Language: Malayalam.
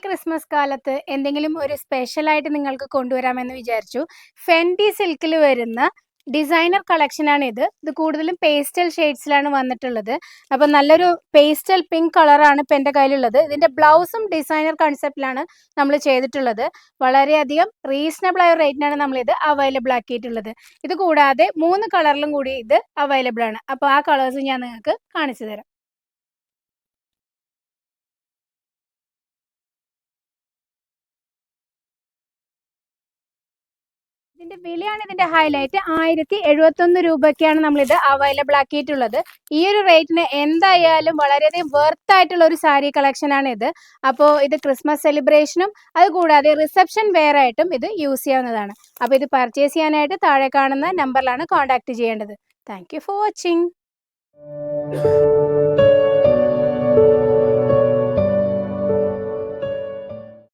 ക്രിസ്മസ് കാലത്ത് എന്തെങ്കിലും ഒരു സ്പെഷ്യലായിട്ട് നിങ്ങൾക്ക് കൊണ്ടുവരാമെന്ന് വിചാരിച്ചു. ഫെൻഡി സിൽക്കിൽ വരുന്ന ഡിസൈനർ കളക്ഷനാണ് ഇത്. ഇത് കൂടുതലും പേസ്റ്റൽ ഷെയ്ഡ്സിലാണ് വന്നിട്ടുള്ളത്. അപ്പോൾ നല്ലൊരു പേസ്റ്റൽ പിങ്ക് കളറാണ് ഇപ്പം എൻ്റെ കയ്യിലുള്ളത്. ഇതിൻ്റെ ബ്ലൗസും ഡിസൈനർ കൺസെപ്റ്റിലാണ് നമ്മൾ ചെയ്തിട്ടുള്ളത്. വളരെയധികം റീസണബിൾ ആയ റേറ്റിനാണ് നമ്മളിത് അവൈലബിൾ ആക്കിയിട്ടുള്ളത്. ഇത് കൂടാതെ 3 കളറിലും കൂടി ഇത് അവൈലബിൾ ആണ്. അപ്പോൾ ആ കളേഴ്സ് ഞാൻ നിങ്ങൾക്ക് കാണിച്ചു തരാം. ഇതിന്റെ വിലയാണ് ഇതിന്റെ ഹൈലൈറ്റ്. 1071 രൂപയ്ക്കാണ് നമ്മളിത് അവൈലബിൾ ആക്കിയിട്ടുള്ളത്. ഈ ഒരു റേറ്റിന് എന്തായാലും വളരെയധികം വെർത്ത് ആയിട്ടുള്ള ഒരു സാരി കളക്ഷൻ ആണ് ഇത്. അപ്പോൾ ഇത് ക്രിസ്മസ് സെലിബ്രേഷനും അതുകൂടാതെ റിസപ്ഷൻ വെയർ ആയിട്ടും ഇത് യൂസ് ചെയ്യാവുന്നതാണ്. അപ്പോൾ ഇത് പർച്ചേസ് ചെയ്യാനായിട്ട് താഴെ കാണുന്ന നമ്പറിലാണ് കോൺടാക്ട് ചെയ്യേണ്ടത്. Thank you for watching.